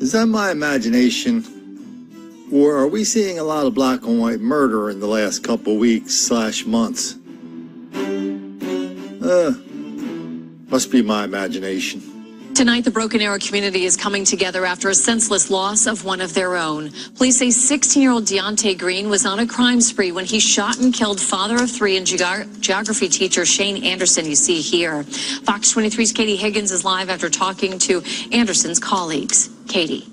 Is that my imagination? Or are we seeing a lot of black and white murder in the last couple weeks / months? Must be my imagination. Tonight, the Broken Arrow community is coming together after a senseless loss of one of their own. Police say 16-year-old Deontay Green was on a crime spree when he shot and killed father of 3 and geography teacher Shane Anderson, you see here. Fox 23's Katie Higgins is live after talking to Anderson's colleagues. Katie.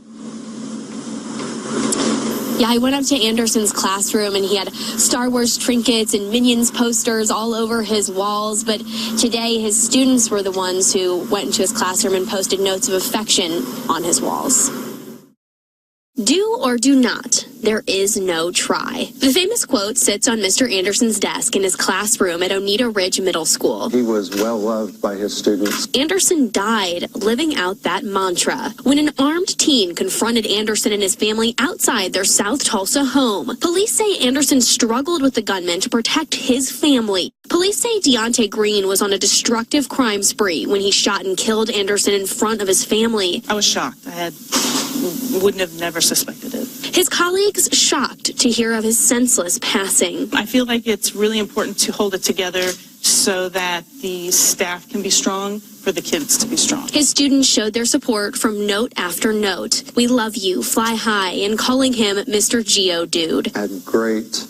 Yeah, I went up to Anderson's classroom and he had Star Wars trinkets and Minions posters all over his walls. But today his students were the ones who went into his classroom and posted notes of affection on his walls. Do or do not. There is no try. The famous quote sits on Mr. Anderson's desk in his classroom at Oneida Ridge Middle School. He was well loved by his students. Anderson died living out that mantra when an armed teen confronted Anderson and his family outside their South Tulsa home. Police say Anderson struggled with the gunman to protect his family. Police say Deontay Green was on a destructive crime spree when he shot and killed Anderson in front of his family. I was shocked. Wouldn't have never suspected it. His colleagues shocked to hear of his senseless passing. I feel like it's really important to hold it together so that the staff can be strong, for the kids to be strong. His students showed their support from note after note. We love you, fly high, and calling him Mr. Geodude. Had great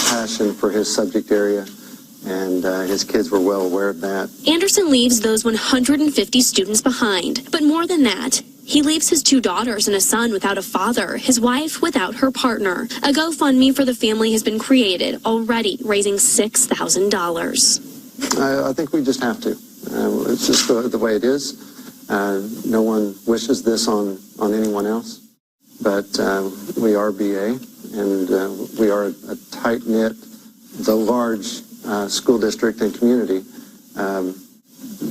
passion for his subject area, and his kids were well aware of that. Anderson leaves those 150 students behind, but more than that, he leaves his 2 daughters and a son without a father, his wife without her partner. A GoFundMe for the family has been created, already raising $6,000. I think we just have to. It's just the way it is. No one wishes this on anyone else, but we are BA, and we are a tight-knit, the large school district and community.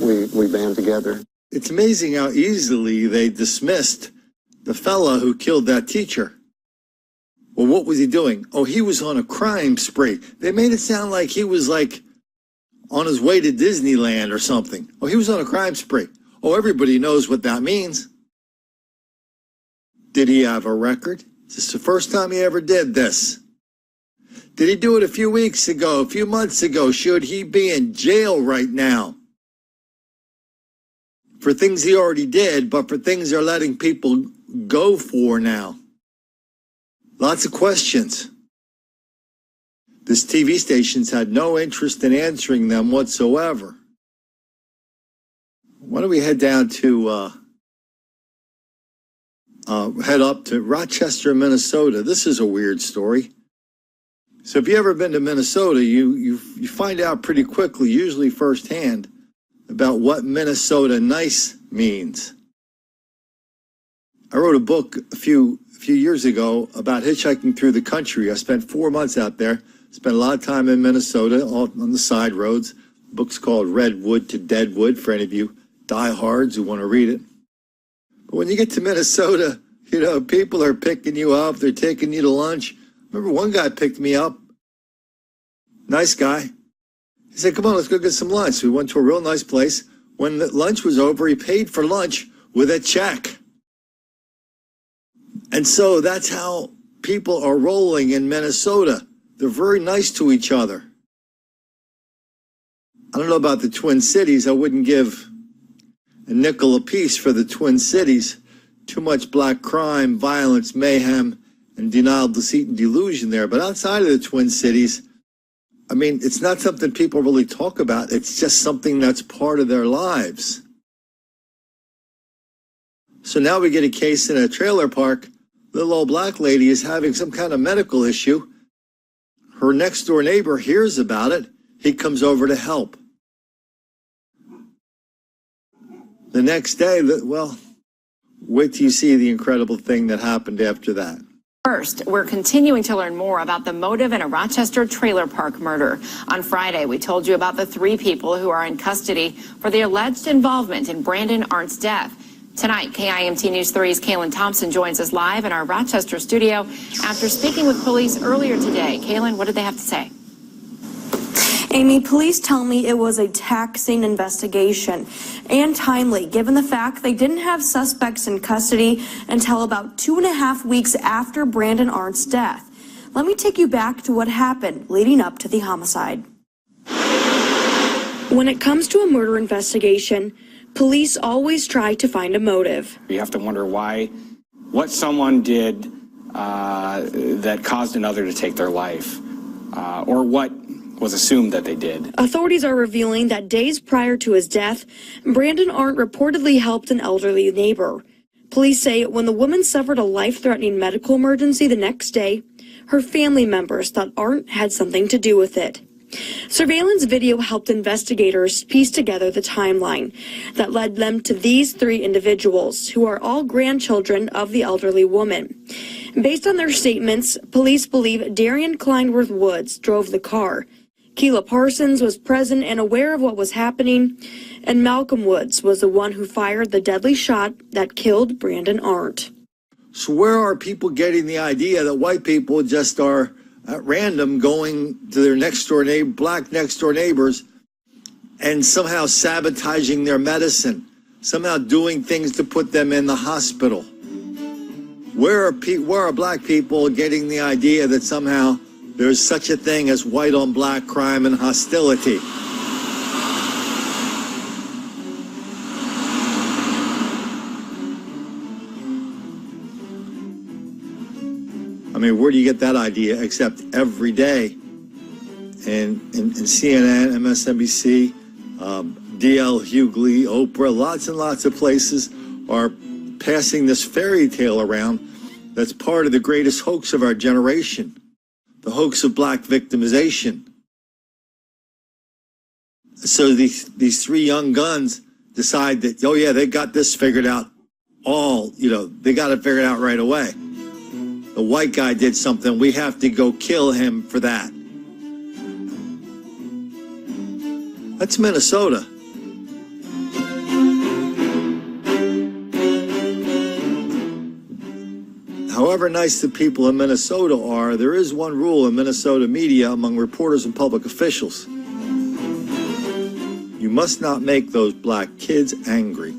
We band together. It's amazing how easily they dismissed the fella who killed that teacher. Well, what was he doing? Oh, he was on a crime spree. They made it sound like he was like on his way to Disneyland or something. Oh, he was on a crime spree. Oh, everybody knows what that means. Did he have a record? Is this the first time he ever did this? Did he do it a few weeks ago, a few months ago? Should he be in jail right now? For things he already did, but for things they're letting people go for now. Lots of questions. This TV station's had no interest in answering them whatsoever. Why don't we head down to, head up to Rochester, Minnesota. This is a weird story. So if you've ever been to Minnesota, you find out pretty quickly, usually firsthand, about what Minnesota nice means. I wrote a book a few years ago about hitchhiking through the country. I spent 4 months out there, spent a lot of time in Minnesota, all on the side roads. The book's called Redwood to Deadwood, for any of you diehards who want to read it. But when you get to Minnesota, you know, people are picking you up, they're taking you to lunch. Remember one guy picked me up, nice guy. He said, come on, let's go get some lunch. We went to a real nice place. When the lunch was over, he paid for lunch with a check. And so that's how people are rolling in Minnesota. They're very nice to each other. I don't know about the Twin Cities. I wouldn't give a nickel apiece for the Twin Cities. Too much black crime, violence, mayhem, and denial, deceit, and delusion there. But outside of the Twin Cities, I mean, it's not something people really talk about. It's just something that's part of their lives. So now we get a case in a trailer park. Little old black lady is having some kind of medical issue. Her next door neighbor hears about it. He comes over to help. The next day, well, wait till you see the incredible thing that happened after that. First, we're continuing to learn more about the motive in a Rochester trailer park murder. On Friday, we told you about the 3 people who are in custody for their alleged involvement in Brandon Arndt's death. Tonight, KIMT News 3's Kaylin Thompson joins us live in our Rochester studio after speaking with police earlier today. Kaylin, what did they have to say? Amy, police tell me it was a taxing investigation and timely, given the fact they didn't have suspects in custody until about 2.5 weeks after Brandon Arndt's death. Let me take you back to what happened leading up to the homicide. When it comes to a murder investigation, police always try to find a motive. You have to wonder what someone did that caused another to take their life, or what was assumed that they did. Authorities are revealing that days prior to his death, Brandon Arndt reportedly helped an elderly neighbor. Police say when the woman suffered a life-threatening medical emergency the next day, her family members thought Arndt had something to do with it. Surveillance video helped investigators piece together the timeline that led them to these 3 individuals, who are all grandchildren of the elderly woman. Based on their statements, police believe Darian Kleinworth Woods drove the car. Keila Parsons was present and aware of what was happening, and Malcolm Woods was the one who fired the deadly shot that killed Brandon Arndt. So where are people getting the idea that white people just are at random going to their black next door neighbors and somehow sabotaging their medicine, somehow doing things to put them in the hospital? Where are black people getting the idea that somehow there's such a thing as white on black crime and hostility? I mean, where do you get that idea except every day in CNN, MSNBC, D.L. Hughley, Oprah, lots and lots of places are passing this fairy tale around that's part of the greatest hoax of our generation, the hoax of black victimization. So these 3 young guns decide that, oh yeah, they got this figured out they got it figured out right away. The white guy did something, we have to go kill him for that. That's Minnesota. However nice the people in Minnesota are, there is one rule in Minnesota media among reporters and public officials. You must not make those black kids angry.